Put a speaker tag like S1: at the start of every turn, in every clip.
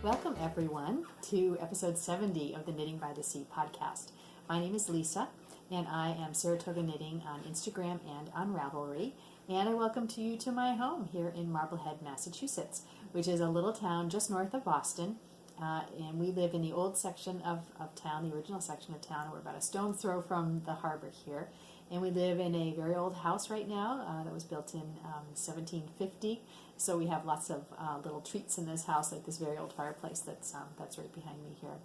S1: Welcome everyone to episode 70 of the Knitting by the Sea podcast. My name is Lisa and I am Saratoga Knitting on Instagram and on Ravelry, and I welcome you to my home here in Marblehead, Massachusetts, which is a little town just north of Boston, and we live in the old section of town, the original section of town. We're about a stone's throw from the harbor here, and we live in a very old house right now that was built in 1750. So we have lots of little treats in this house, like this very old fireplace that's right behind me here.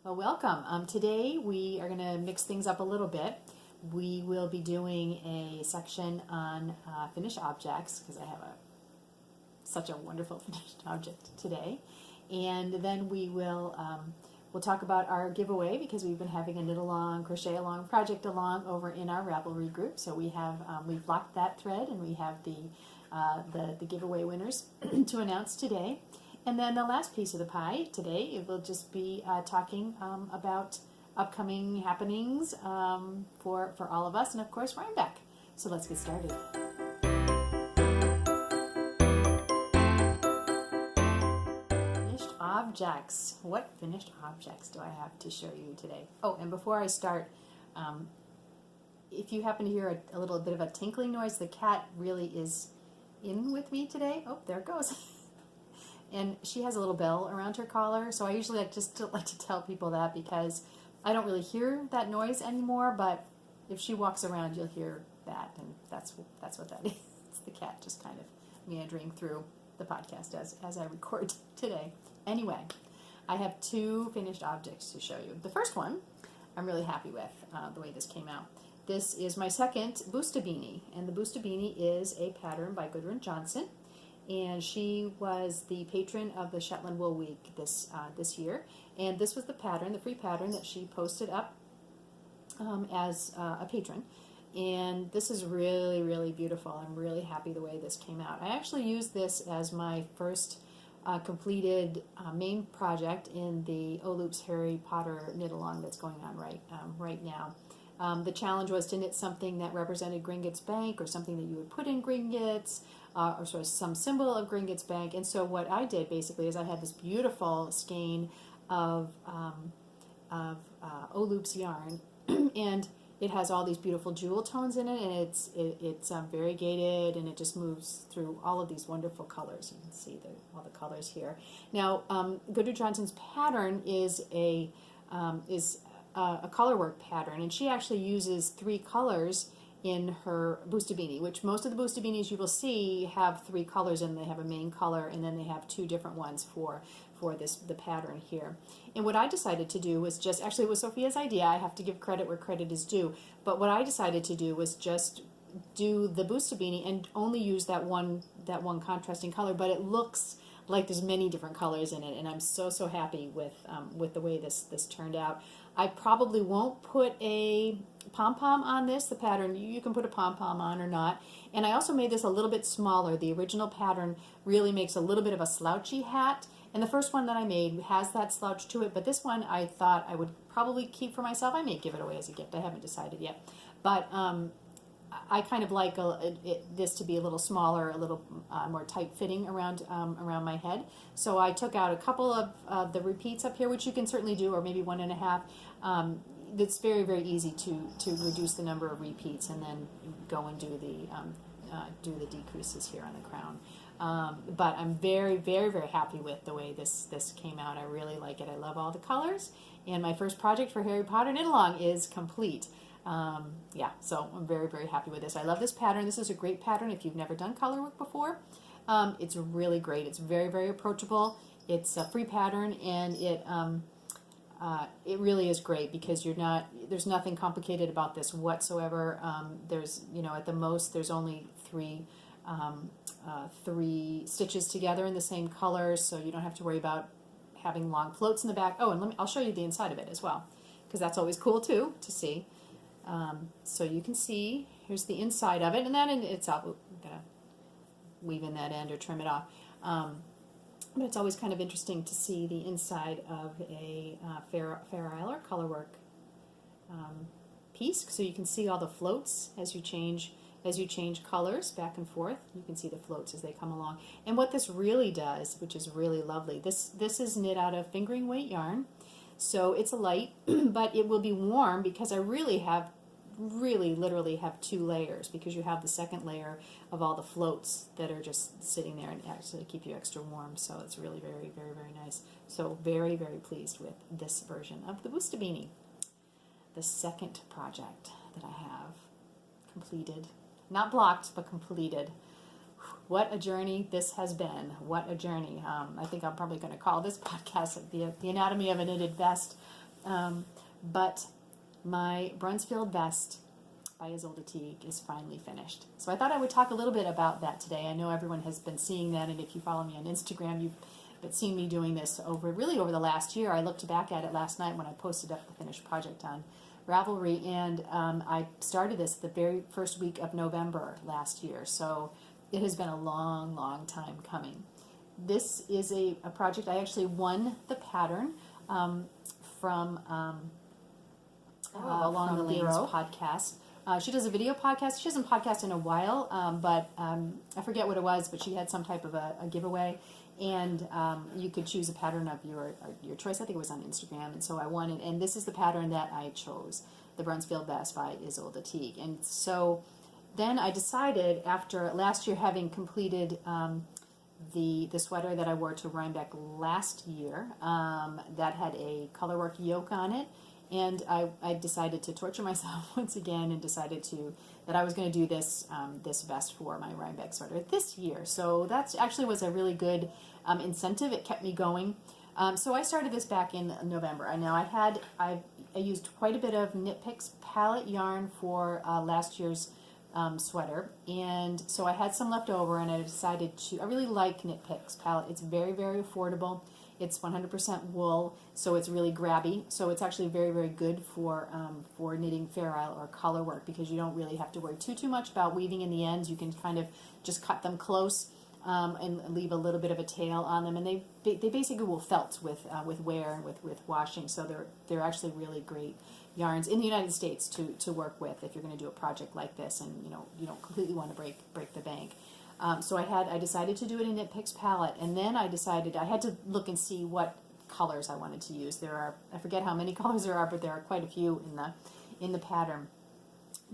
S1: Well, welcome. Today we are going to mix things up a little bit. We will be doing a section on finished objects, because I have such a wonderful finished object today. And then we'll talk about our giveaway, because we've been having a knit along, crochet along, project along over in our Ravelry group. So we have we've locked that thread, and we have the giveaway winners to announce today. And then the last piece of the pie today, it will just be talking about upcoming happenings for all of us, and of course Rhinebeck. So let's get started. Finished objects. What finished objects do I have to show you today? Oh, and before I start, if you happen to hear a little bit of a tinkling noise, the cat really is in with me today. Oh, there it goes. And she has a little bell around her collar, so I usually like to tell people that, because I don't really hear that noise anymore, but if she walks around, you'll hear that, and that's what that is. It's the cat just kind of meandering through the podcast as I record today. Anyway, I have two finished objects to show you. The first one I'm really happy with, the way this came out. This is my second Booster Beanie, and the Booster Beanie is a pattern by Gudrun Johnson, and she was the patron of the Shetland Wool Week this year, and this was the pattern, the free pattern that she posted up as a patron, and this is really, really beautiful. I'm really happy the way this came out. I actually used this as my first completed main project in the Loops Harry Potter knit along that's going on right now. The challenge was to knit something that represented Gringotts Bank, or something that you would put in Gringotts, or sort of some symbol of Gringotts Bank. And so what I did basically is I had this beautiful skein of Loops yarn, and it has all these beautiful jewel tones in it, and it's variegated, and it just moves through all of these wonderful colors. You can see all the colors here. Now, Gudrun Johnson's pattern is a colorwork pattern, and she actually uses three colors in her Booster Beanie, which most of the Booster Beanies you will see have three colors, and they have a main color, and then they have two different ones for the pattern here. And what I decided to do was just, actually it was Sophia's idea, I have to give credit where credit is due, but what I decided to do was just do the Booster Beanie and only use that one contrasting color, but it looks like there's many different colors in it, and I'm so happy with the way this turned out. I probably won't put a pom-pom on this. The pattern, you can put a pom-pom on or not. And I also made this a little bit smaller. The original pattern really makes a little bit of a slouchy hat, and the first one that I made has that slouch to it, but this one I thought I would probably keep for myself. I may give it away as a gift. I haven't decided yet. But I kind of like this to be a little smaller, a little more tight-fitting around my head. So I took out a couple of the repeats up here, which you can certainly do, or maybe 1.5. It's very, very easy to reduce the number of repeats, and then go and do the decreases here on the crown. But I'm very, very, very happy with the way this came out. I really like it. I love all the colors, and my first project for Harry Potter Knit Along is complete. Yeah, so I'm very, very happy with this. I love this pattern. This is a great pattern if you've never done color work before. It's really great. It's very, very approachable. It's a free pattern, and it really is great, because there's nothing complicated about this whatsoever. There's, at the most, there's only three stitches together in the same color, so you don't have to worry about having long floats in the back. Oh, and I'll show you the inside of it as well, because that's always cool too to see. So you can see, here's the inside of it, and then it's out. I'm gonna weave in that end or trim it off. But it's always kind of interesting to see the inside of a Fair Isle or colorwork piece, so you can see all the floats as you change as you change colors back and forth. You can see the floats as they come along. And what this really does, which is really lovely, this is knit out of fingering weight yarn. So it's a light, but it will be warm because I really literally have 2 layers, because you have the second layer of all the floats that are just sitting there and actually keep you extra warm. So it's really very, very, very nice. So very, very pleased with this version of the Booster Beanie. The second project that I have completed, not blocked, but completed. What a journey this has been. What a journey. I think I'm probably going to call this podcast the Anatomy of a Knitted Vest. But my Bruntsfield Vest by Isolde Teague is finally finished. So I thought I would talk a little bit about that today. I know everyone has been seeing that, and if you follow me on Instagram, you've seen me doing this over the last year. I looked back at it last night when I posted up the finished project on Ravelry, and I started this the very first week of November last year. So it has been a long, long time coming. This is a project. I actually won the pattern from Along the Lanes podcast. She does a video podcast. She hasn't podcasted in a while, but I forget what it was, but she had some type of a giveaway, and you could choose a pattern of your choice. I think it was on Instagram, and so I won it. And this is the pattern that I chose, the Bruntsfield Vest by Isolde Teague. And so then I decided, after last year having completed the sweater that I wore to Rhinebeck last year, that had a colorwork yoke on it, and I decided to torture myself once again, and decided that I was going to do this vest for my Rhinebeck sweater this year. So that actually was a really good incentive. It kept me going. So I started this back in November. I used quite a bit of Knit Picks palette yarn for last year's sweater, and so I had some left over, and I decided I really like Knit Picks palette. It's very, very affordable. It's 100% wool, so it's really grabby. So it's actually very, very good for knitting Fair Isle or color work, because you don't really have to worry too much about weaving in the ends. You can kind of just cut them close and leave a little bit of a tail on them, and they basically will felt with wear and with washing. So they're actually really great yarns in the United States to work with if you're going to do a project like this, and you don't completely want to break the bank. So I decided to do it in Knit Picks palette, and then I decided I had to look and see what colors I wanted to use. I forget how many colors there are, but there are quite a few in the pattern.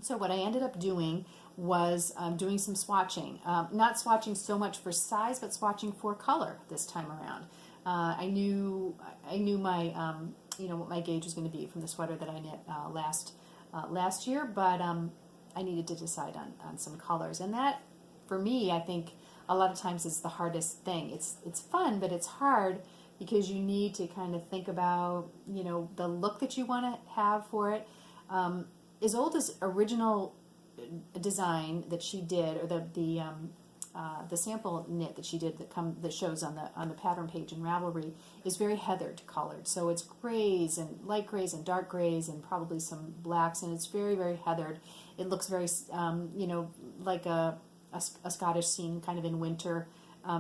S1: So what I ended up doing was doing some swatching. Not swatching so much for size, but swatching for color this time around. I knew my what my gauge was going to be from the sweater that I knit last year, but I needed to decide on some colors, and that, for me, I think a lot of times is the hardest thing. It's fun, but it's hard because you need to kind of think about the look that you want to have for it. Isolde's original design that she did, or the sample knit that she did that shows on the pattern page in Ravelry, is very heathered colored. So it's grays and light grays and dark grays and probably some blacks, and it's very, very heathered. It looks very like a Scottish scene kind of in winter,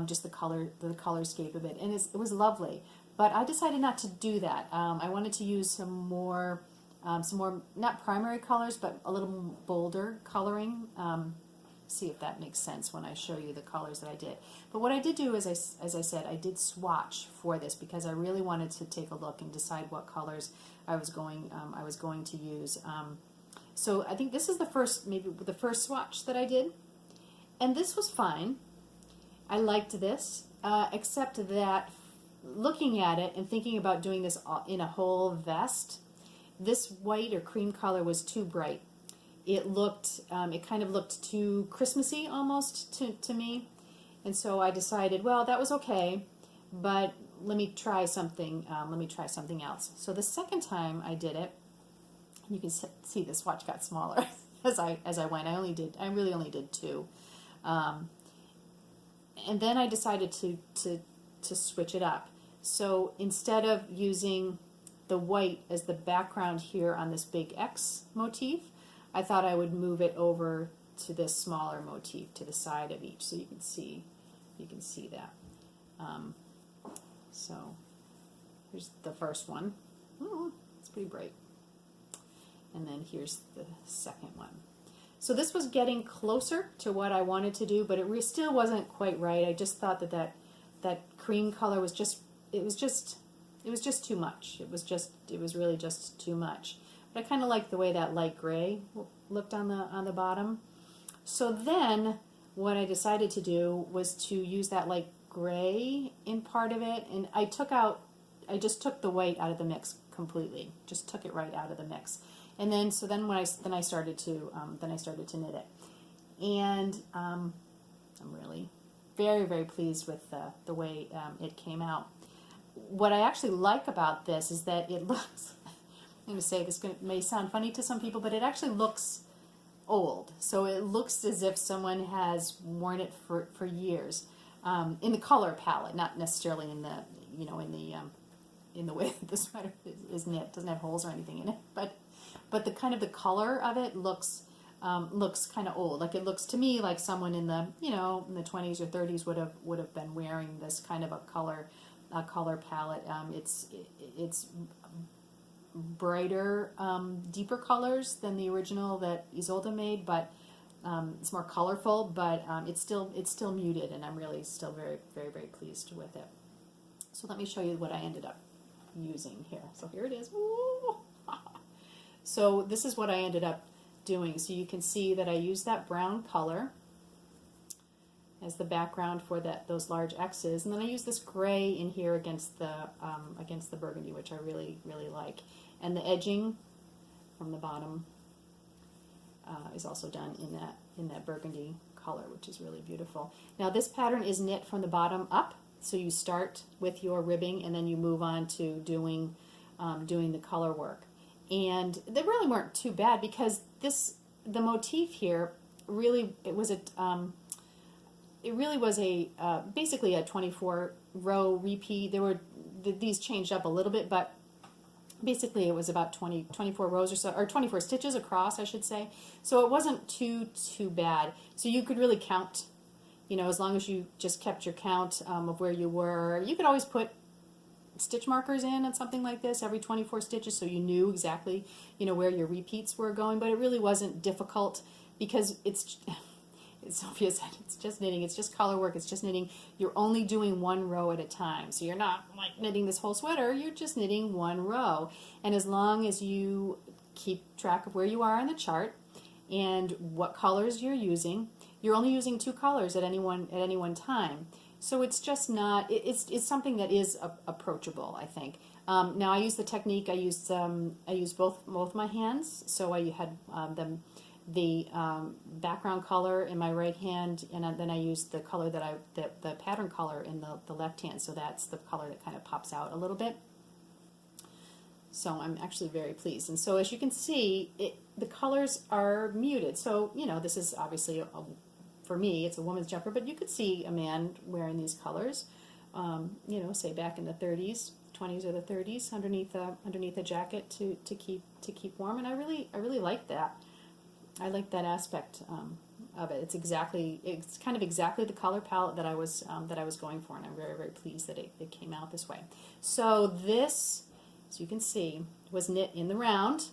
S1: just the colorscape of it, and it was lovely. But I decided not to do that. I wanted to use some more not primary colors, but a little bolder coloring. See if that makes sense when I show you the colors that I did. But what I did do is, as I said, I did swatch for this, because I really wanted to take a look and decide what colors I was going to use. So I think this is maybe the first swatch that I did. And this was fine. I liked this, except that looking at it and thinking about doing this in a whole vest, this white or cream color was too bright. It kind of looked too Christmassy almost to me. And so I decided, well, that was okay, but let me try something else. So the second time I did it, you can see the swatch got smaller as I went. I really only did 2. And then I decided to switch it up. So instead of using the white as the background here on this big X motif, I thought I would move it over to this smaller motif to the side of each, so you can see that. So here's the first one. Oh, it's pretty bright. And then here's the second one. So this was getting closer to what I wanted to do, but it still wasn't quite right. I just thought that cream color was just, it was just too much. It was really just too much. But I kind of liked the way that light gray looked on the bottom. So then what I decided to do was to use that light gray in part of it, and I just took the white out of the mix completely. Just took it right out of the mix. And then when I started to knit it, and I'm really very, very pleased with the way it came out. What I actually like about this is that it looks, I'm going to say this may sound funny to some people, but it actually looks old. So it looks as if someone has worn it for years, in the color palette, not necessarily in the, in the way that the sweater is knit. It doesn't have holes or anything in it, but the kind of the color of it looks kind of old. Like it looks to me like someone in the, in the 20s or 30s would have been wearing this kind of a color palette. It's brighter, deeper colors than the original that Isolde made, but it's more colorful, but it's still muted, and I'm really still very, very, very pleased with it. So let me show you what I ended up using here. So here it is. Ooh. So this is what I ended up doing. So you can see that I used that brown color as the background for those large X's, and then I use this gray in here against the burgundy, which I really, really like. And the edging from the bottom is also done in that burgundy color, which is really beautiful. Now this pattern is knit from the bottom up, so you start with your ribbing and then you move on to doing the color work. And they really weren't too bad, because the motif here really was basically a 24 row repeat. These changed up a little bit, but basically it was about 24 rows or so, or 24 stitches across, I should say. So it wasn't too bad. So you could really count, as long as you just kept your count of where you were. You could always put stitch markers in on something like this every 24 stitches, so you knew exactly, where your repeats were going. But it really wasn't difficult, because Sophia said, it's just knitting, it's just color work, it's just knitting. You're only doing one row at a time. So you're not like knitting this whole sweater, you're just knitting one row. And as long as you keep track of where you are on the chart and what colors you're using, you're only using 2 colors at any one time. So it's just not, it's something that is approachable, I think. Now I use the technique, I used both my hands. So I had the background color in my right hand, and then I used the color the pattern color in the left hand. So that's the color that kind of pops out a little bit. So I'm actually very pleased. And so as you can see, the colors are muted. So, this is obviously, for me, it's a woman's jumper, but you could see a man wearing these colors, say back in the 30s, 20s or the 30s, underneath a jacket to keep warm. And I really like that. I like that aspect of it. It's kind of exactly the color palette that I was going for, and I'm very, very pleased that it came out this way. So this, as you can see, was knit in the round,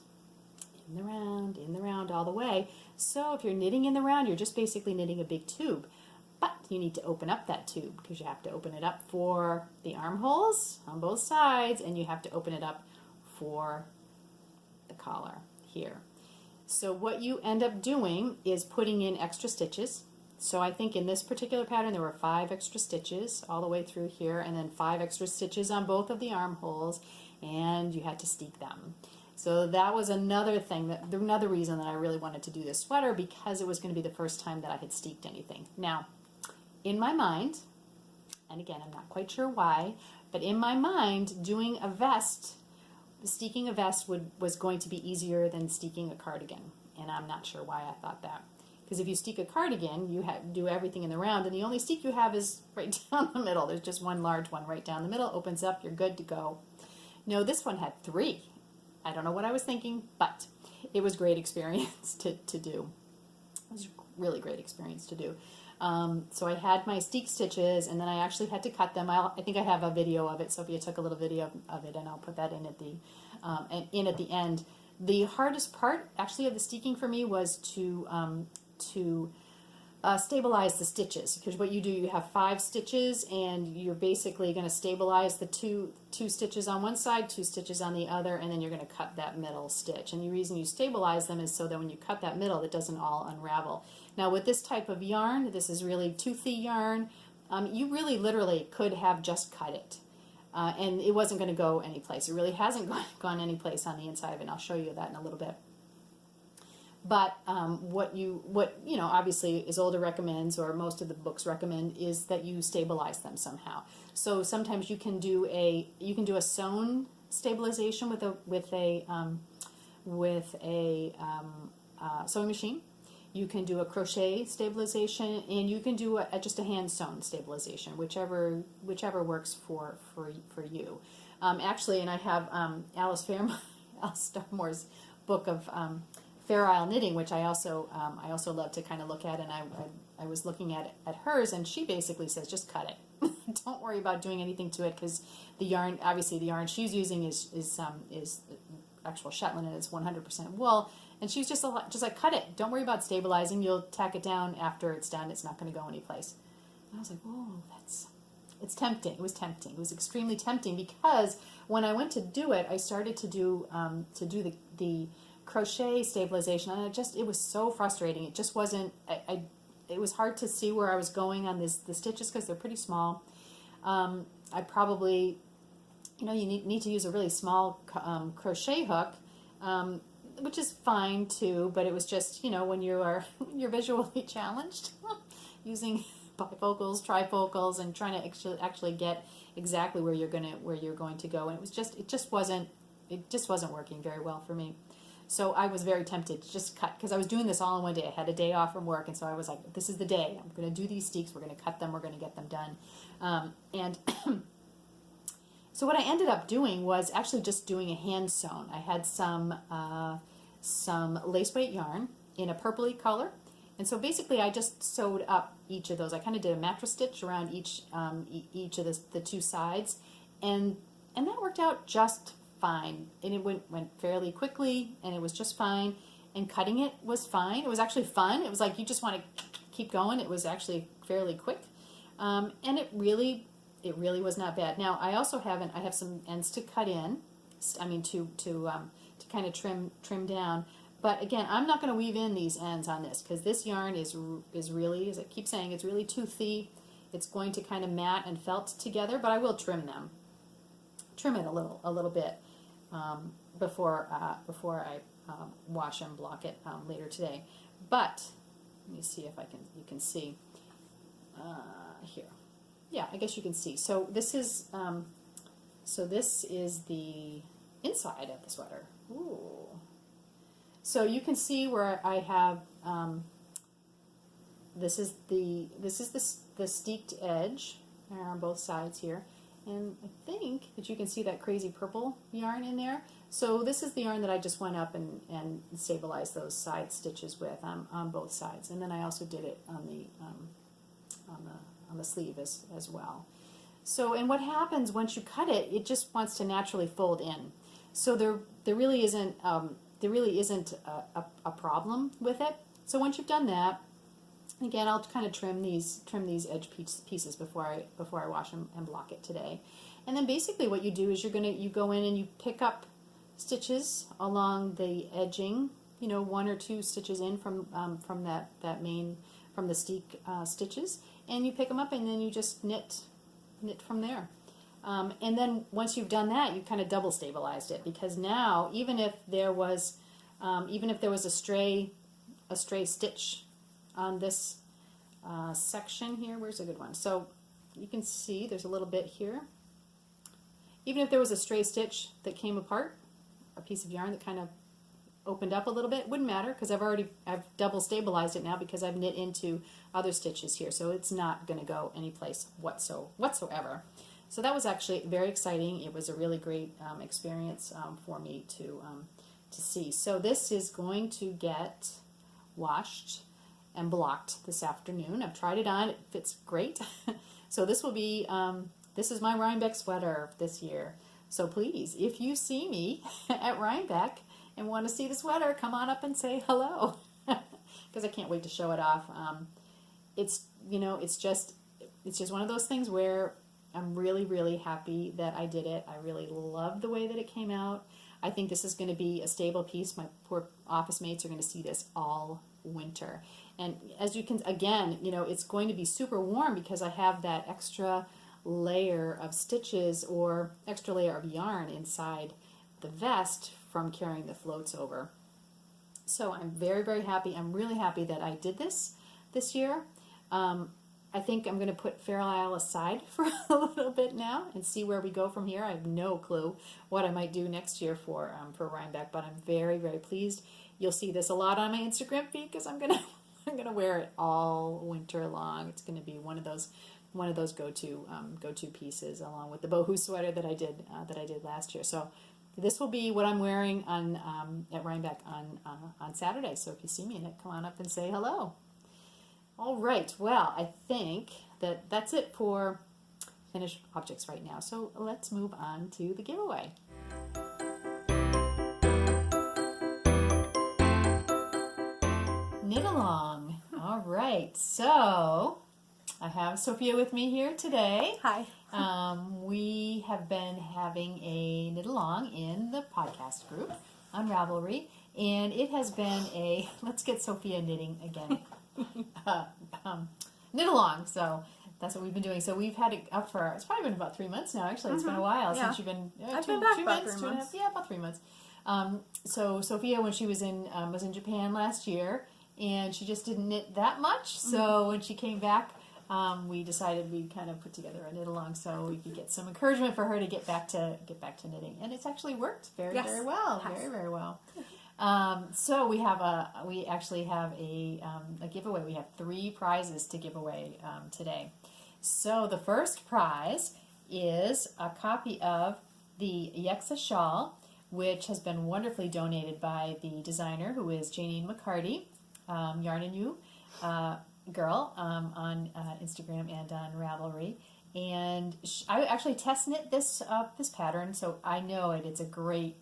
S1: all the way. So if you're knitting in the round, you're just basically knitting a big tube. But you need to open up that tube, because you have to open it up for the armholes on both sides, and you have to open it up for the collar here. So what you end up doing is putting in extra stitches. So I think in this particular pattern there were 5 extra stitches all the way through here, and then 5 extra stitches on both of the armholes, and you had to steek them. So that was another reason that I really wanted to do this sweater, because it was going to be the first time that I had steeked anything. Now, in my mind, and again I'm not quite sure why, but in my mind, doing a vest, steeking a vest was going to be easier than steeking a cardigan, and I'm not sure why I thought that. Because if you steek a cardigan, you do everything in the round, and the only steek you have is right down the middle. There's just one large one right down the middle, opens up, you're good to go. No, this one had 3. I don't know what I was thinking, but it was great experience to do. It was a really great experience to do. So I had my steek stitches, and then I actually had to cut them. I think I have a video of it. Sophia took a little video of it, and I'll put that in at the end. The hardest part actually of the steeking for me was to stabilize the stitches, because what you do, you have 5 stitches and you're basically going to stabilize the two stitches on one side, 2 stitches on the other, and then you're going to cut that middle stitch. And the reason you stabilize them is so that when you cut that middle, it doesn't all unravel. Now with this type of yarn, this is really toothy yarn, you really literally could have just cut it. And it wasn't going to go anyplace. It really hasn't gone anyplace on the inside of it, and I'll show you that in a little bit. But what obviously Isolde recommends, or most of the books recommend, is that you stabilize them somehow. So sometimes you can do a sewn stabilization with a sewing machine. You can do a crochet stabilization, and you can do just a hand sewn stabilization, whichever works for you. Actually, and I have Alice Starmore's book of Fair Isle knitting, which I also love to kind of look at, and I was looking at hers, and she basically says just cut it. Don't worry about doing anything to it, because the yarn, obviously the yarn she's using is actual Shetland, and it's 100% wool, and she's just like, cut it. Don't worry about stabilizing. You'll tack it down after it's done. It's not going to go anyplace. And I was like, oh, it's tempting. It was tempting. It was extremely tempting, because when I went to do it, I started to do the crochet stabilization, and it was so frustrating. It just wasn't, it was hard to see where I was going on the stitches, because they're pretty small. I probably, you need to use a really small crochet hook, which is fine too, but it was just, when you're visually challenged, using bifocals, trifocals, and trying to actually get exactly where you're going to go, and it just wasn't working very well for me. So I was very tempted to just cut, because I was doing this all in one day. I had a day off from work, and so I was like, this is the day. I'm going to do these steeks. We're going to cut them. We're going to get them done. And so what I ended up doing was actually just doing a hand sewn. I had some lace weight yarn in a purpley color. And so basically I just sewed up each of those. I kind of did a mattress stitch around each of the 2 sides. And that worked out just fine, and it went fairly quickly, and it was just fine, and cutting it was fine. It was actually fun. It was like you just want to keep going. It was actually fairly quick, and it really was not bad. Now I have some ends to cut in, to kind of trim down. But again, I'm not going to weave in these ends on this, because this yarn is really, as I keep saying, it's really toothy. It's going to kind of mat and felt together, but I will trim it a little bit before I wash and block it later today. But let me see if you can see here. Yeah, I guess you can see. So this is the inside of the sweater. Ooh. So you can see where I have this is the steeked edge on both sides here. And I think that you can see that crazy purple yarn in there. So this is the yarn that I just went up and stabilized those side stitches with on both sides. And then I also did it on the sleeve as well. So, and what happens once you cut it, it just wants to naturally fold in. So there really isn't a problem with it. So once you've done that, again, I'll kind of trim these edge pieces before I wash and block it today. And then basically what you do is you go in and you pick up stitches along the edging, 1 or 2 stitches in from the steek stitches, and you pick them up, and then you just knit from there. And then once you've done that, you kind of double stabilized it, because now even if there was a stray stitch on this section here, where's a good one? So you can see there's a little bit here. Even if there was a stray stitch that came apart, a piece of yarn that kind of opened up a little bit, it wouldn't matter, because I've double stabilized it now, because I've knit into other stitches here, so it's not going to go anyplace whatsoever. So that was actually very exciting. It was a really great experience for me to see. So this is going to get washed and blocked this afternoon. I've tried it on. It fits great. So this will be, this is my Rhinebeck sweater this year. So please, if you see me at Rhinebeck and want to see the sweater, come on up and say hello, because I can't wait to show it off. It's just one of those things where I'm really, really happy that I did it. I really love the way that it came out. I think this is going to be a stable piece. My poor office mates are going to see this all winter. And as you can, again, it's going to be super warm because I have that extra layer of stitches or extra layer of yarn inside the vest from carrying the floats over. So I'm very, very happy. I'm really happy that I did this year. I think I'm going to put Fair Isle aside for a little bit now and see where we go from here. I have no clue what I might do next year for Rhinebeck, but I'm very, very pleased. You'll see this a lot on my Instagram feed because I'm gonna wear it all winter long. It's going to be one of those go-to pieces, along with the boho sweater that I did last year. So this will be what I'm wearing on at Rhinebeck on Saturday. So if you see me in it, come on up and say hello. All right, well, I think that's it for finished objects right now. So let's move on to the giveaway. Knit along. All right, so I have Sophia with me here today.
S2: Hi.
S1: We have been having a knit along in the podcast group on Ravelry, and it has been let's get Sophia knitting again. Knit along. So that's what we've been doing. So we've had it up for, it's probably been about 3 months now. Actually, it's been a while since you've been.
S2: I've been back about
S1: 2
S2: 3
S1: months,
S2: months.
S1: yeah, about 3 months. So Sophia, when she was in Japan last year, and she just didn't knit that much. So when she came back, we decided we'd kind of put together a knit along so we could get some encouragement for her to get back to knitting, and it's actually worked very well, very, very well. So we actually have a giveaway. We have 3 prizes to give away today. So the first prize is a copy of the Yexa shawl, which has been wonderfully donated by the designer, who is Janine McCarty, Yarn and You girl, on Instagram and on Ravelry. And I actually test knit this pattern, so I know it. It's a great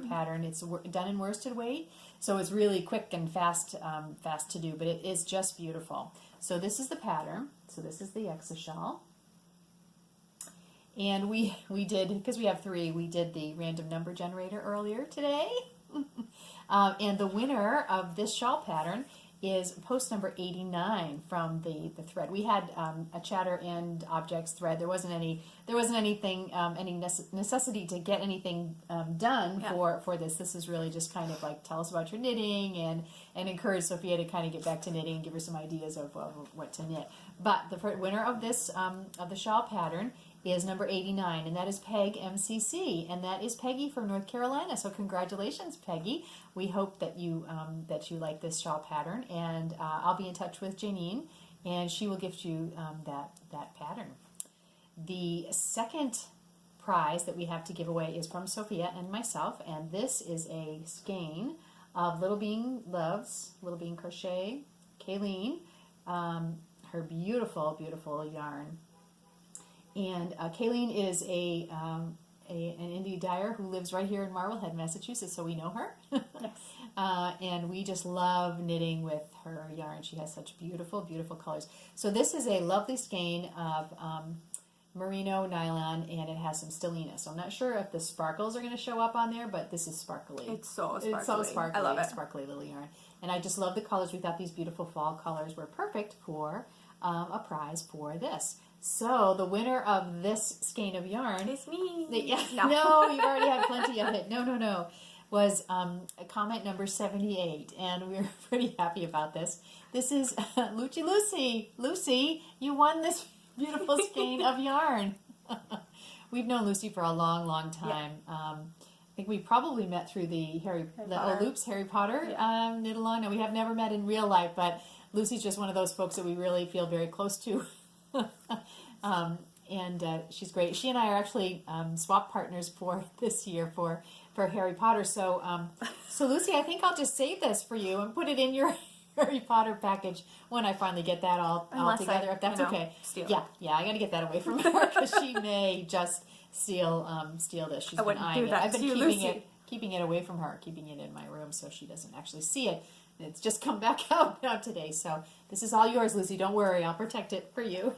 S1: pattern. It's done in worsted weight, so it's really quick and fast to do. But it is just beautiful. So this is the pattern. So this is the Yexa shawl, and we did, because we have 3. We did the random number generator earlier today, and the winner of this shawl pattern is post number 89 from the thread. We had a chatter and objects thread. There wasn't anything, any necessity to get anything done for this. This is really just kind of like, tell us about your knitting and encourage Sophia to kind of get back to knitting and give her some ideas of what to knit. But the winner of this of the shawl pattern is number 89, and that is Peg MCC, and that is Peggy from North Carolina. So congratulations, Peggy. We hope that you like this shawl pattern, and I'll be in touch with Janine, and she will gift you that pattern. The second prize that we have to give away is from Sophia and myself, and this is a skein of Little Bean Loves, Little Bean Crochet, Kayleen, her beautiful, beautiful yarn. And Kayleen is an indie dyer who lives right here in Marblehead, Massachusetts, so we know her. And we just love knitting with her yarn. She has such beautiful, beautiful colors. So this is a lovely skein of merino nylon, and it has some stellina. So I'm not sure if the sparkles are going to show up on there, but this is sparkly.
S2: It's so sparkly.
S1: It's so sparkly.
S2: I love it.
S1: Sparkly little yarn. And I just love the colors. We thought these beautiful fall colors were perfect for a prize for this. So the winner of this skein of yarn...
S2: It's me.
S1: No, you already have plenty of it. No. Was comment number 78, and we're pretty happy about this. This is Lucy. Lucy, you won this beautiful skein of yarn. We've known Lucy for a long, long time. I think we probably met through the Harry Potter knit along. No, we have never met in real life, but Lucy's just one of those folks that we really feel very close to. And she's great. She and I are actually swap partners for this year for Harry Potter. So Lucy, I think I'll just save this for you and put it in your Harry Potter package when I finally get that all together, if that's okay. Yeah, I got to get that away from her because she may just steal this. She's been eyeing it. I've been keeping it. keeping it away from her, keeping it in my room so she doesn't actually see it. It's just come back out now today. So this is all yours, Lucy. Don't worry. I'll protect it for you.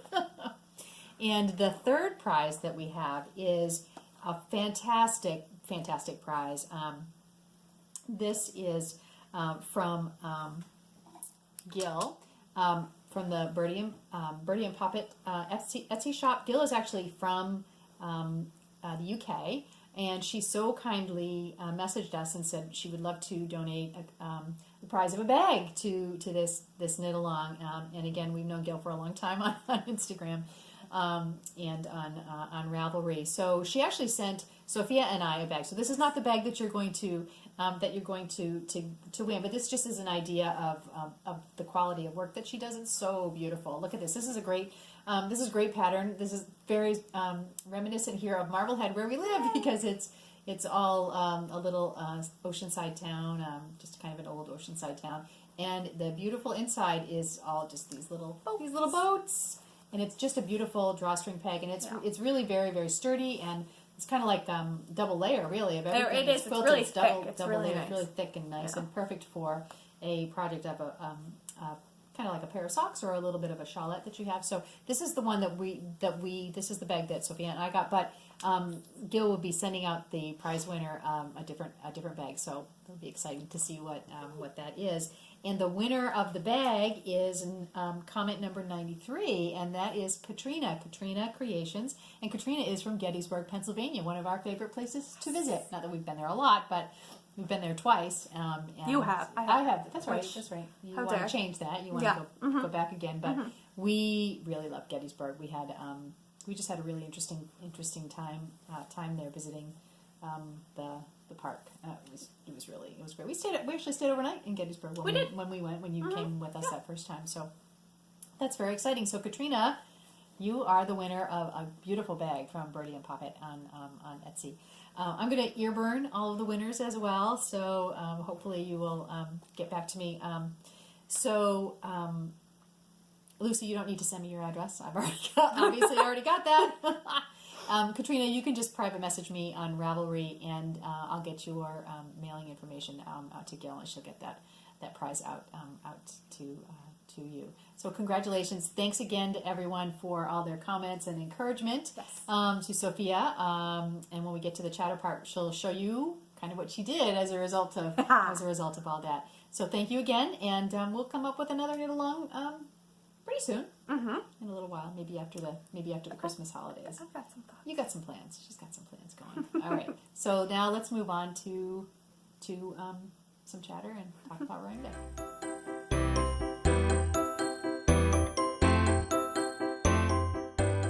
S1: And the third prize that we have is a fantastic, fantastic prize. This is from Gil from the Birdie and Poppet Etsy shop. Gil is actually from the UK, and she so kindly messaged us and said she would love to donate the prize of a bag to this knit along. And again, we've known Gil for a long time on Instagram and on Ravelry. So she actually sent Sophia and I a bag. So this is not the bag that you're going to win, but this just is an idea of the quality of work that she does. It's so beautiful. Look at this. This is a great pattern. This is very reminiscent here of Marblehead, where we live, because it's all a little oceanside town, just kind of an old oceanside town. And the beautiful inside is all just these little boats, and it's just a beautiful drawstring peg, and it's really very, very sturdy, and it's kind of like double layer, really, of everything.
S2: It is. It's really thick. It's
S1: double
S2: really
S1: layer.
S2: nice.
S1: It's really thick and nice, and perfect for a project of a kind of like a pair of socks or a little bit of a shawlette that you have. So this is the one that we this is the bag that Sophia and I got, but Gil will be sending out the prize winner a different bag. So it'll be exciting to see what that is. And the winner of the bag is comment number 93, and that is Katrina Creations. And Katrina is from Gettysburg, Pennsylvania, one of our favorite places to visit. Not that we've been there a lot, but we've been there twice. And
S2: You have.
S1: I have. That's right. You
S2: How
S1: want
S2: dare.
S1: to change that. You want to go back again. But we really love Gettysburg. We had we just had a really interesting time there visiting the park. It was great. We actually stayed overnight in Gettysburg when you came with us that first time. So that's very exciting. So Katrina, you are the winner of a beautiful bag from Birdie and Poppet on Etsy. I'm going to ear burn all of the winners as well. So hopefully you will get back to me. Lucy, you don't need to send me your address. I've already got that. Katrina, you can just private message me on Ravelry, and I'll get your mailing information out to Gail, and she'll get that prize out to you. So congratulations. Thanks again to everyone for all their comments and encouragement.
S2: Yes.
S1: To Sophia. And when we get to the chatter part, she'll show you kind of what she did as a result of all that. So thank you again, and we'll come up with another knit along pretty soon. In a little while, maybe after the Christmas holidays.
S2: I've got some thoughts.
S1: You got some plans. She's got some plans going. All right. So now let's move on to some chatter and talk about Rhinebeck.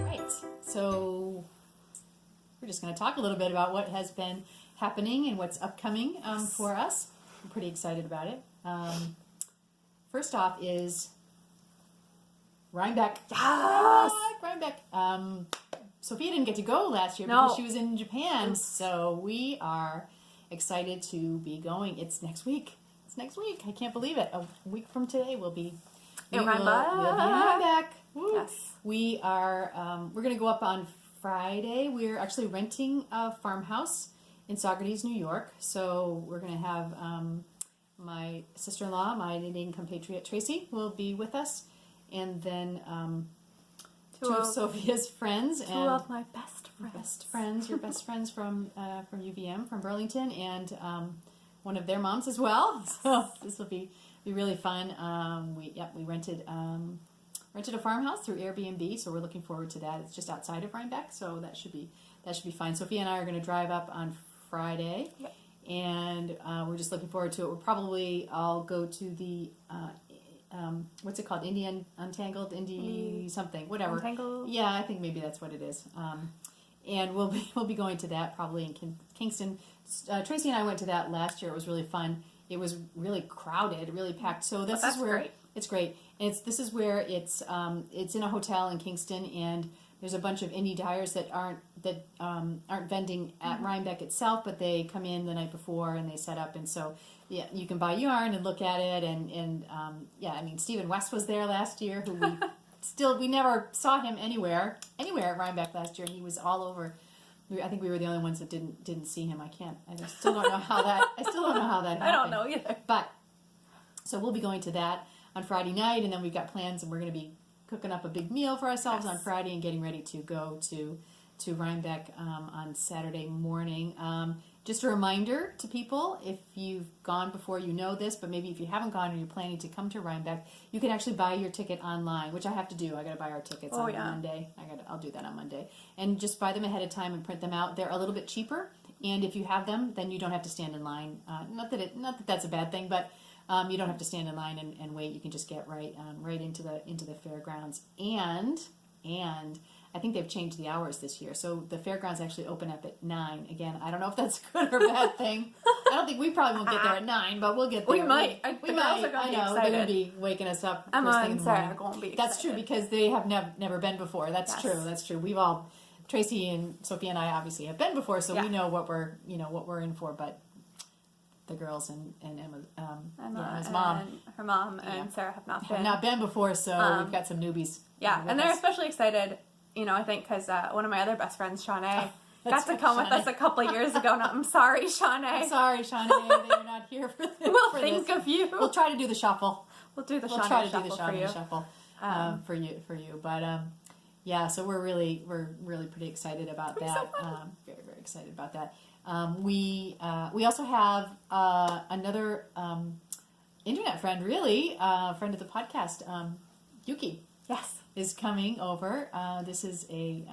S1: Right. So we're just going to talk a little bit about what has been happening and what's upcoming for us. I'm pretty excited about it. First off is Rhinebeck.
S2: Yes!
S1: Rhinebeck. Sophia didn't get to go last year because she was in Japan, so we are excited to be going. It's next week. I can't believe it. A week from today we'll be in Rhinebeck. Woo.
S2: Yes.
S1: We are. We're going to go up on Friday. We're actually renting a farmhouse in Saugerties, New York. So we're going to have my sister-in-law, my knitting compatriot Tracy, will be with us. And then two of Sophia's friends.
S2: Two of my best friends.
S1: Your best friends from UVM, from Burlington, and one of their moms as well. So this will be really fun. We rented a farmhouse through Airbnb, so we're looking forward to that. It's just outside of Rhinebeck, so that should be fine. Sophia and I are going to drive up on Friday, and we're just looking forward to it. We'll probably all go to the what's it called? Indie Untangled? Indie something, whatever.
S2: Untangled?
S1: Yeah, I think maybe that's what it is. And we'll be going to that probably in Kingston. Tracy and I went to that last year. It was really fun. It was really crowded, really packed. So this is where
S2: great.
S1: It's great. And this is where it's in a hotel in Kingston, and there's a bunch of indie dyers that aren't vending at Rhinebeck itself, but they come in the night before and they set up, and so you can buy yarn and look at it, and I mean, Stephen West was there last year, who we never saw him anywhere at Rhinebeck last year, and he was all over I think we were the only ones that didn't see him. I still don't know how that happened.
S2: I don't know either.
S1: But so we'll be going to that on Friday night, and then we've got plans, and we're going to be cooking up a big meal for ourselves on Friday and getting ready to go to Rhinebeck on Saturday morning. Just a reminder to people, if you've gone before, you know this, but maybe if you haven't gone and you're planning to come to Rhinebeck, you can actually buy your ticket online, which I have to do. I got to buy our tickets on Monday. I'll do that on Monday, and just buy them ahead of time and print them out. They're a little bit cheaper, and if you have them, then you don't have to stand in line. Not that that's a bad thing, but you don't have to stand in line and wait. You can just get right into the fairgrounds, and I think they've changed the hours this year, so the fairgrounds actually open up at 9. Again, I don't know if that's a good or bad thing. I don't think we probably won't get there at 9, but we'll get there.
S2: We might.
S1: We
S2: the
S1: might.
S2: girls are going to be
S1: They're
S2: excited.
S1: going to be waking us up.
S2: Emma
S1: first thing in
S2: and
S1: the
S2: Sarah
S1: morning.
S2: are going to be excited.
S1: That's true because they have never been before. That's true. We've all, Tracy and Sophia and I obviously have been before, so we know what we're in for. But the girls and Emma's mom,
S2: and her mom and Sarah have not been
S1: before, so we've got some newbies.
S2: Yeah, and they're especially excited, I think because one of my other best friends, Shawnee, got to come with us a couple of years ago. No, I'm sorry, Shawnee.
S1: I'm sorry, Shawnee, that you're not here for this.
S2: We'll think of you.
S1: We'll try to do the shuffle.
S2: We'll do the
S1: We'll
S2: Shawnee
S1: try to
S2: shuffle
S1: do the
S2: for
S1: Shawnee
S2: you.
S1: shuffle for you. But yeah, so we're really pretty excited about that. Very very excited about that. We also have another internet friend, really friend of the podcast, Yuki.
S2: Yes.
S1: Is coming over. This is a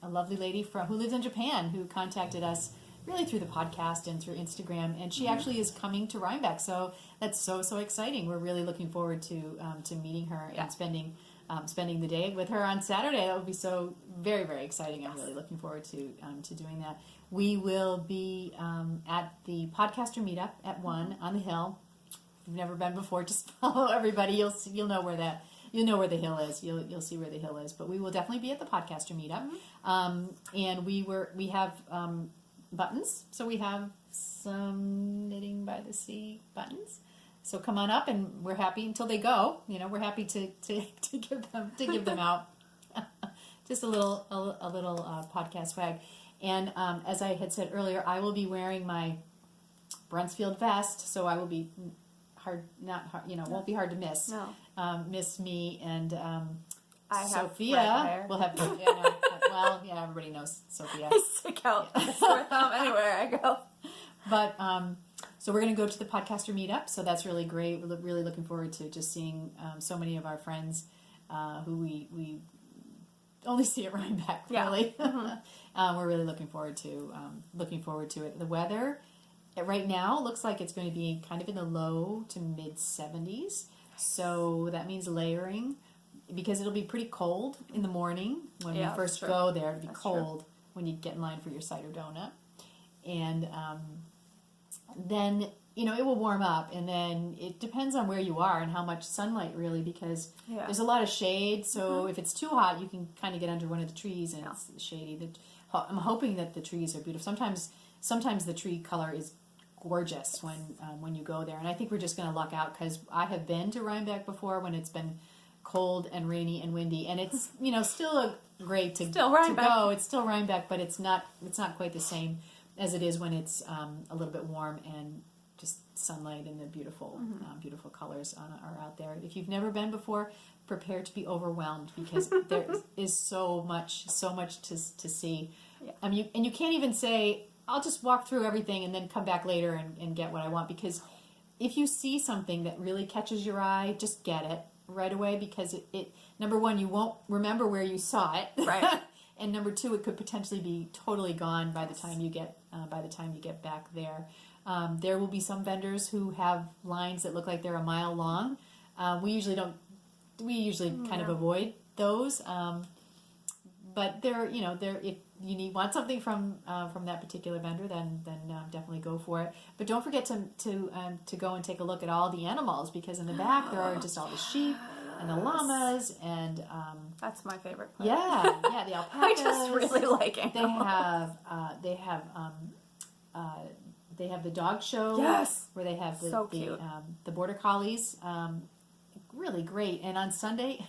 S1: lovely lady who lives in Japan who contacted us really through the podcast and through Instagram, and she actually is coming to Rhinebeck. So that's so exciting. We're really looking forward to meeting her and spending the day with her on Saturday. That would be so very very exciting. I'm really looking forward to doing that. We will be at the podcaster meetup at 1 on the hill. If you've never been before, just follow everybody. You'll know where that. You'll know where the hill is. You'll see where the hill is. But we will definitely be at the podcaster meetup. And we have buttons. So we have some Knitting by the Sea buttons. So come on up, and we're happy until they go. We're happy to give them out. Just a little podcast swag. And as I had said earlier, I will be wearing my Bruntsfield Vest, so I will be won't be hard to miss.
S2: No.
S1: Miss me and
S2: I have
S1: Sophia.
S2: red hair.
S1: We'll have everybody knows Sophia.
S2: I stick out the sore thumb anywhere I go.
S1: But so we're going to go to the podcaster meetup. So that's really great. We're really looking forward to just seeing so many of our friends who we only see at Rhinebeck. Really, we're really looking forward to it. The weather right now looks like it's going to be kind of in the low to mid 70s. So that means layering, because it'll be pretty cold in the morning when we first go there. It'll be cold when you get in line for your cider donut, and then it will warm up, and then it depends on where you are and how much sunlight really, because there's a lot of shade. So if it's too hot, you can kind of get under one of the trees and it's shady. I'm hoping that the trees are beautiful. Sometimes the tree color is gorgeous when you go there, and I think we're just going to luck out, because I have been to Rhinebeck before when it's been cold and rainy and windy, and it's still great to go. It's still Rhinebeck, but it's not quite the same as it is when it's a little bit warm and just sunlight and the beautiful colors are out there. If you've never been before, prepare to be overwhelmed, because there is so much to see. And you can't even say, I'll just walk through everything and then come back later and get what I want, because if you see something that really catches your eye, just get it right away, because it number one, you won't remember where you saw it,
S2: right?
S1: And number two, it could potentially be totally gone by the time you get back there. There will be some vendors who have lines that look like they're a mile long. We usually kind of avoid those, but if you want something from that particular vendor, then definitely go for it. But don't forget to go and take a look at all the animals, because in the back there are just all the sheep and the llamas and
S2: that's my favorite part.
S1: Yeah, the alpacas.
S2: I just really like animals.
S1: They have the dog show.
S2: Yes,
S1: where they have the border collies. Really great. And on Sunday,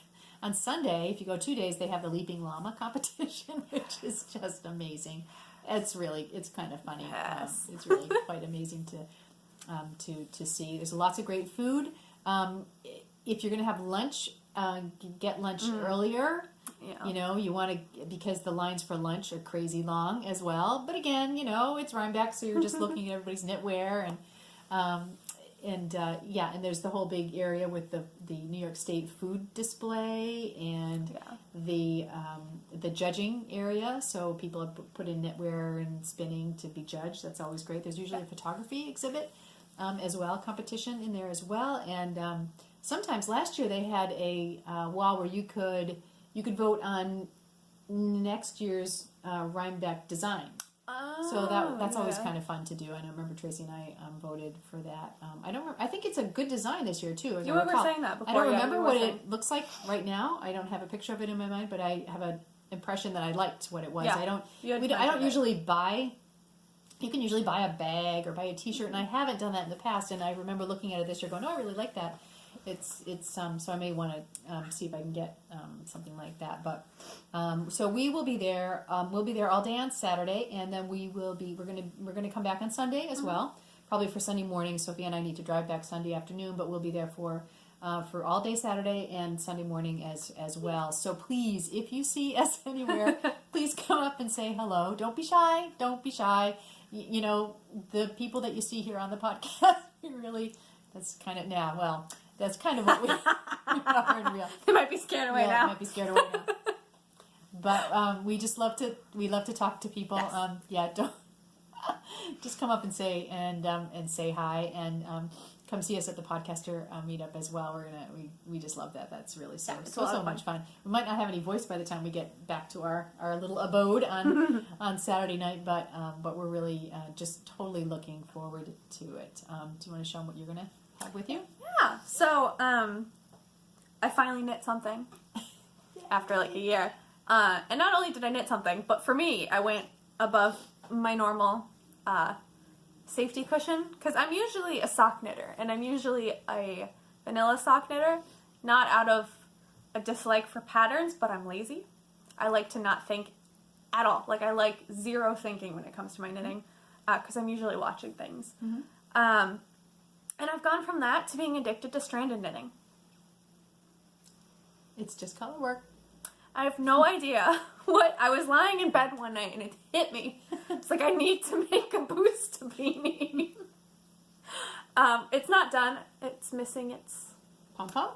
S1: if you go 2 days, they have the leaping llama competition, which is just amazing. It's kind of funny.
S2: Yes.
S1: It's really quite amazing to see. There's lots of great food. If you're going to have lunch, get lunch earlier.
S2: Yeah.
S1: You know, you want to, because the lines for lunch are crazy long as well. But again, you know, it's Rhinebeck, so you're just looking at everybody's knitwear and there's the whole big area with the New York State food display and the judging area. So people have put in knitwear and spinning to be judged. That's always great. There's usually a photography exhibit as well, competition in there as well. And sometimes last year they had a wall where you could vote on next year's Rhinebeck design. So that's always kind of fun to do. And I remember Tracy and I voted for that. I think it's a good design this year too.
S2: You were saying that before.
S1: I don't remember what it looks like right now. I don't have a picture of it in my mind, but I have an impression that I liked what it was.
S2: Yeah.
S1: I don't usually buy. You can usually buy a bag or buy a T-shirt, and I haven't done that in the past. And I remember looking at it this year, going, "Oh, I really like that." It's so I may want to see if I can get something like that. But so we will be there. We'll be there all day on Saturday, and then we're gonna come back on Sunday as well. Probably for Sunday morning. Sophia and I need to drive back Sunday afternoon, but we'll be there for all day Saturday and Sunday morning as well. So please, if you see us anywhere, please come up and say hello. Don't be shy. Don't be shy. You know, the people that you see here on the podcast, that's kind of what we are in real.
S2: They might be scared away now.
S1: Might be scared away now. But we love to talk to people.
S2: Yes.
S1: Don't just come up and say hi and come see us at the podcaster meetup as well. We just love that. That's really so much fun. We might not have any voice by the time we get back to our little abode on Saturday night, but we're really just totally looking forward to it. Do you want to show them what you're going to have with you?
S2: Yeah. So I finally knit something after like a year. And not only did I knit something, but for me, I went above my normal safety cushion, because I'm usually a sock knitter, and I'm usually a vanilla sock knitter, not out of a dislike for patterns, but I'm lazy. I like to not think at all. Like, I like zero thinking when it comes to my knitting, because I'm usually watching things.
S1: Mm-hmm.
S2: And I've gone from that to being addicted to stranded knitting.
S1: It's just color work.
S2: I have no idea what. I was lying in bed one night and it hit me. It's like, I need to make a boost beanie. It's not done. It's missing its pom-pom.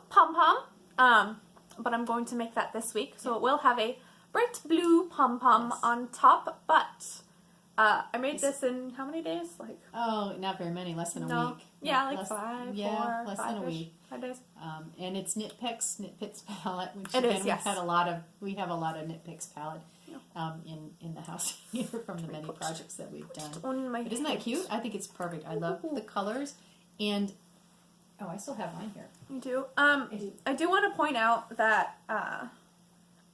S2: But I'm going to make that this week. So it will have a bright blue pom-pom on top. But I made this in how many days?
S1: Not very many. Less than a week.
S2: Yeah,
S1: less than a week.
S2: 5 days.
S1: And it's Knit Picks palette, which
S2: it
S1: again,
S2: is, yes.
S1: we have a lot of Knit Picks palette in the house here from the many projects that we've done. But isn't that cute? I think it's perfect. I love the colors, and I still have mine here.
S2: You do. I do want to point out that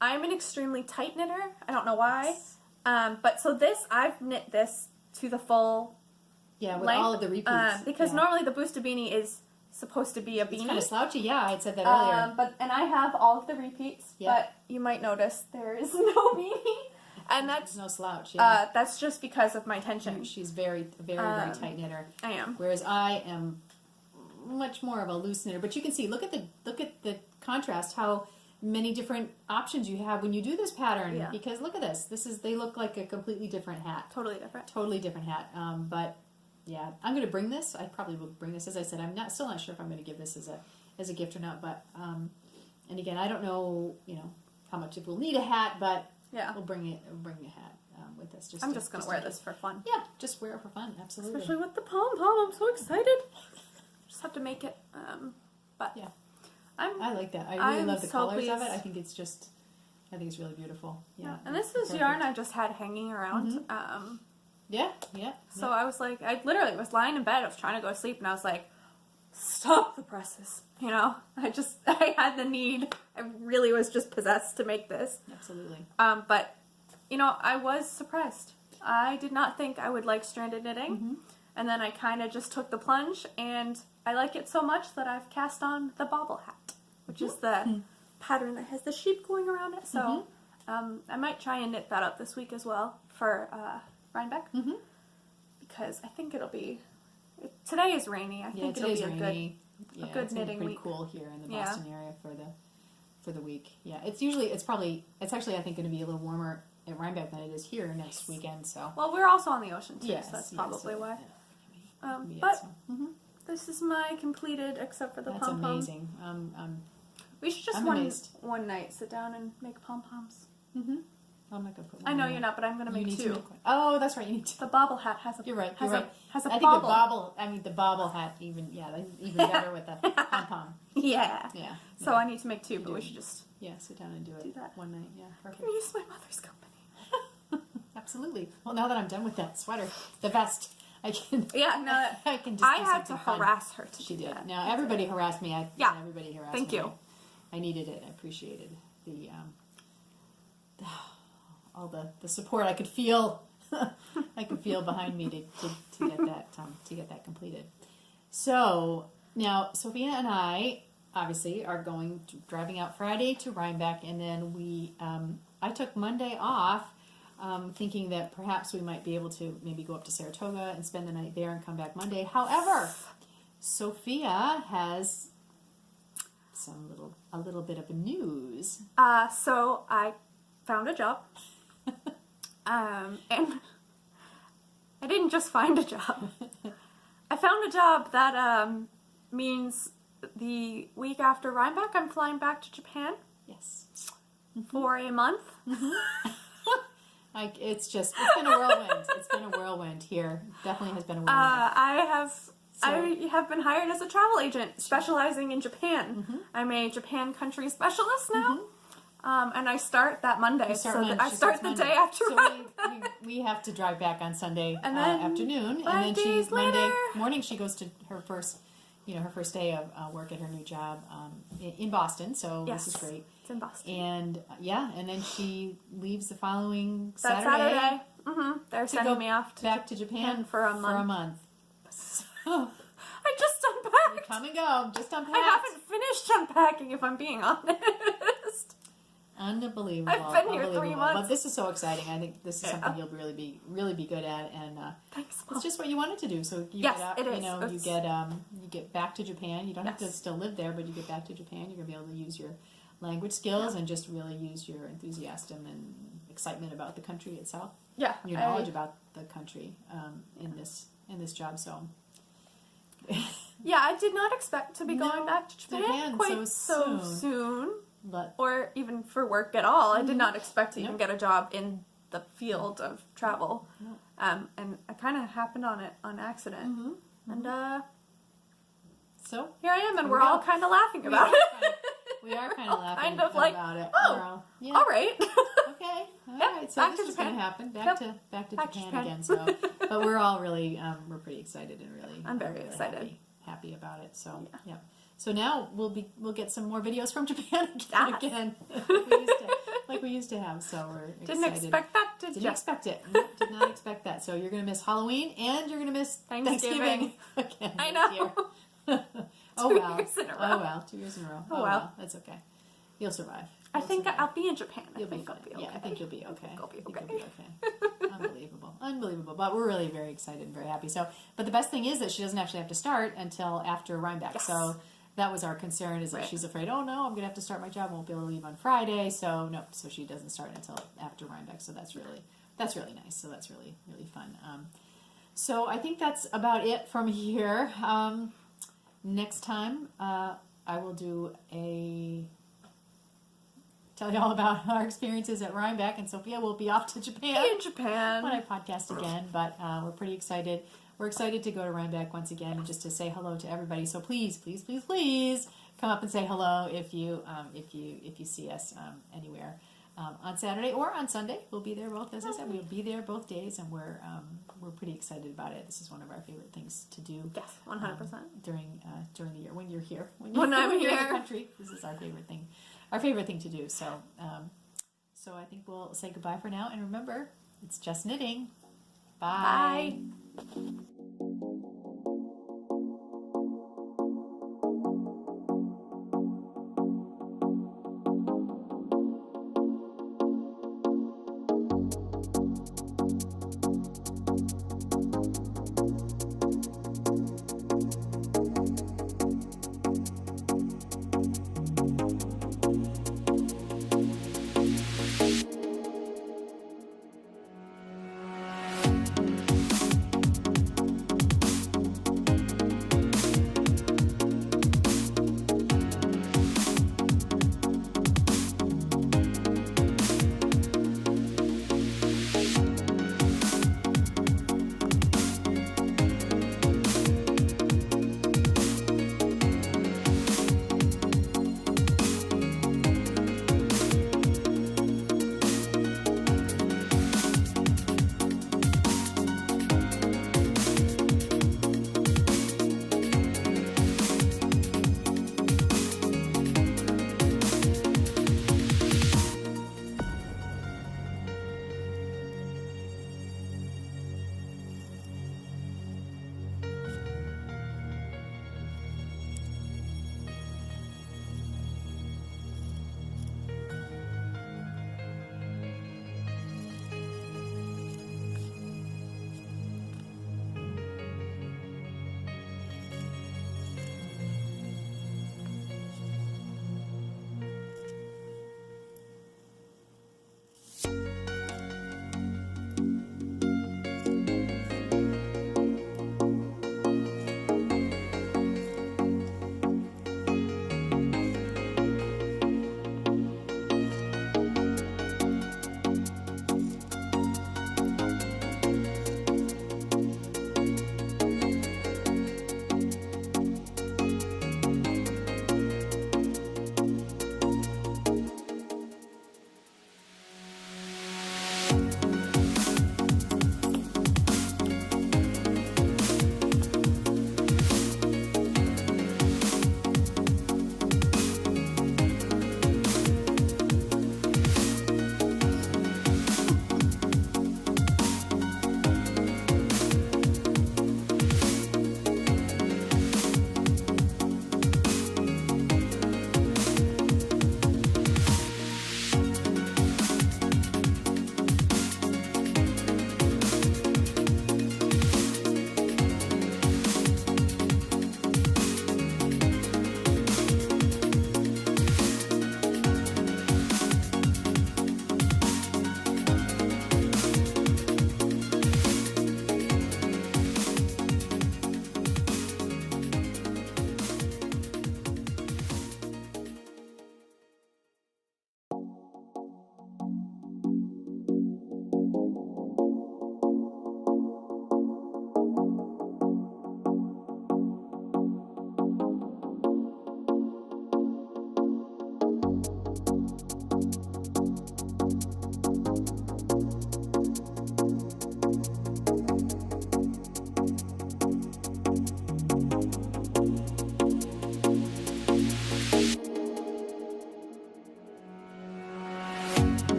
S2: I'm an extremely tight knitter. I don't know why. But so I've knit this to the full
S1: with
S2: length,
S1: all of the repeats.
S2: because normally the boosted beanie is supposed to be a beanie.
S1: It's kind of slouchy, yeah, I had said that earlier.
S2: And I have all of the repeats, but you might notice there is no beanie. And that's
S1: no slouch, yeah.
S2: That's just because of my tension.
S1: She's very, very, very tight knitter.
S2: I am.
S1: Whereas I am much more of a loose knitter. But you can see, look at the contrast, how many different options you have when you do this pattern.
S2: Yeah.
S1: Because look at this. They look like a completely different hat.
S2: Totally different.
S1: Totally different hat. But yeah, I'm going to bring this. I probably will bring this. As I said, I'm still not sure if I'm going to give this as a gift or not. But and again, I don't know, how much it will need a hat, but we'll bring a hat with us.
S2: I'm just going to wear this for fun.
S1: Yeah, just wear it for fun. Absolutely.
S2: Especially with the pom-pom. I'm so excited. Just have to make it. But
S1: yeah, I like that. I really love the colors of it. I think it's really beautiful. Yeah.
S2: And this is yarn I just had hanging around.
S1: Mm-hmm. So
S2: I was like, I literally was lying in bed. I was trying to go to sleep, and I was like, stop the presses. I had the need. I really was just possessed to make this.
S1: Absolutely.
S2: But, I was surprised. I did not think I would like stranded knitting.
S1: Mm-hmm.
S2: And then I kind of just took the plunge, and I like it so much that I've cast on the bobble hat, which is the pattern that has the sheep going around it. So I might try and knit that up this week as well for Rhinebeck.
S1: Mm-hmm.
S2: Because I think it'll be... Today is rainy. I think it'll be a
S1: rainy.
S2: good, a good
S1: it's gonna be
S2: knitting
S1: pretty
S2: week.
S1: cool here in the Boston area for the week. Yeah, it's actually I think going to be a little warmer at Rhinebeck than it is here next weekend. So
S2: Well, we're also on the ocean too,
S1: yes,
S2: so that's probably why.
S1: Yeah,
S2: But
S1: mm-hmm.
S2: this is my completed, except for the
S1: That's
S2: pom-pom.
S1: amazing.
S2: We should just
S1: I'm amazed.
S2: one night sit down and make pom-poms.
S1: Mm-hmm. I'm not gonna put.
S2: I know you're not, but I'm gonna
S1: You
S2: make
S1: need
S2: two.
S1: to make one. Oh, that's right. You need to.
S2: The bobble hat has a.
S1: You're right.
S2: Has
S1: You're
S2: a,
S1: right.
S2: Has a
S1: I think
S2: bobble.
S1: the bobble hat even better with the pom pom.
S2: Yeah.
S1: Yeah.
S2: So I need to make two, but we should just.
S1: Yeah, sit down and do
S2: that
S1: one night. Yeah, perfect.
S2: Can use my mother's company.
S1: Absolutely. Well, now that I'm done with that sweater, the vest, I can.
S2: Yeah, no.
S1: I can just.
S2: I
S1: do
S2: had to
S1: something fun.
S2: harass her to
S1: She
S2: do
S1: did.
S2: that.
S1: Now everybody harassed me.
S2: Yeah.
S1: Everybody harassed
S2: Thank
S1: me.
S2: you.
S1: I needed it. I appreciated the all the support I could feel. I could feel behind me to get that completed. So now Sophia and I obviously are driving out Friday to Rhinebeck, and then I took Monday off, thinking that perhaps we might be able to maybe go up to Saratoga and spend the night there and come back Monday. However, Sophia has a little bit of news.
S2: So I found a job. And I didn't just find a job. I found a job that means the week after Rhinebeck, I'm flying back to Japan
S1: Yes.
S2: for a month.
S1: It's been a whirlwind. It's been a whirlwind here. Definitely has been a whirlwind.
S2: I have been hired as a travel agent specializing in Japan.
S1: Mm-hmm.
S2: I'm a Japan country specialist now. And I start that Monday. I start the day after Rhinebeck.
S1: We have to drive back on Sunday
S2: And then
S1: afternoon, and then Monday morning she goes to her first day of work at her new job in Boston. So
S2: Yes,
S1: this is great.
S2: It's in Boston.
S1: And and then she leaves the following
S2: That Saturday. They're sending me off
S1: back to Japan
S2: for a month. I just unpacked.
S1: Come and go. Just unpacked.
S2: I haven't finished unpacking, if I'm being honest.
S1: Unbelievable.
S2: I've been here 3
S1: Unbelievable.
S2: months.
S1: But this is so exciting. I think this is something you'll really be good at, and
S2: Thanks,
S1: it's just what you wanted to do. So you
S2: Yes,
S1: get out,
S2: it is.
S1: you get back to Japan. You don't have to
S2: Yes.
S1: still live there, but you get back to Japan. You're gonna be able to use your language skills and just really use your enthusiasm and excitement about the country itself.
S2: Yeah.
S1: Your knowledge about the country in this job. So
S2: Yeah, I did not expect to be
S1: No,
S2: going back to Japan,
S1: Japan
S2: quite
S1: so
S2: soon.
S1: but
S2: Or even for work at all. I did not expect to even
S1: No.
S2: get a job in the field of travel.
S1: No.
S2: And I kind of happened on it on accident. And
S1: so
S2: here I am, and
S1: Here
S2: we're
S1: we
S2: all
S1: go.
S2: kind of laughing about it.
S1: we are kind of laughing
S2: Kind of like,
S1: about it.
S2: oh,
S1: We're all- yeah.
S2: All right.
S1: Okay. All
S2: Yep,
S1: right. So
S2: back
S1: this
S2: to
S1: is going to
S2: Japan.
S1: happen. Back
S2: Yep.
S1: to
S2: Back to
S1: Japan
S2: Japan.
S1: again. So, but we're all really we're pretty excited and really
S2: I'm very
S1: really
S2: excited.
S1: happy about it. So yeah. So now we'll get some more videos from Japan
S2: Yes.
S1: again like we used to have. So we're
S2: Didn't
S1: excited.
S2: expect that, did
S1: Didn't
S2: you?
S1: expect it. No, did not expect that. So you're going to miss Halloween and you're going to miss Thanksgiving again.
S2: I
S1: this
S2: know.
S1: year. Oh
S2: 2
S1: well.
S2: years in a row.
S1: Oh well. 2 years in a row.
S2: Oh, well.
S1: That's okay. You'll survive.
S2: I
S1: You'll
S2: think
S1: survive.
S2: I'll be in Japan.
S1: You'll be
S2: I'll
S1: fine.
S2: be okay.
S1: Yeah, I think you'll be okay.
S2: I'll be
S1: I think
S2: okay.
S1: you'll be okay. Unbelievable. Unbelievable. But we're really very excited and very happy. So, but the best thing is that she doesn't actually have to start until after Rhinebeck.
S2: Yes.
S1: So that was our concern, is that
S2: Right.
S1: she's afraid, oh no, I'm going to have to start my job. I won't be able to leave on Friday. So no, so she doesn't start until after Rhinebeck. So that's really nice. So that's really, really fun. So I think that's about it from here. Next time, I will tell you all about our experiences at Rhinebeck, and Sophia will be off to Japan
S2: In Japan.
S1: when I podcast again. But we're pretty excited. We're excited to go to Rhinebeck once again and just to say hello to everybody. So please, please, please, please come up and say hello if you see us anywhere on Saturday or on Sunday. We'll be there both. As I said, we'll be there both days, and we're pretty excited about it. This is one of our favorite things to do.
S2: Yes, 100%.
S1: During the year when you're here,
S2: When
S1: you're
S2: I'm
S1: in the
S2: here.
S1: country, this is our favorite thing. Our favorite thing to do. So, so I think we'll say goodbye for now. And remember, it's just knitting. Bye.
S2: Bye.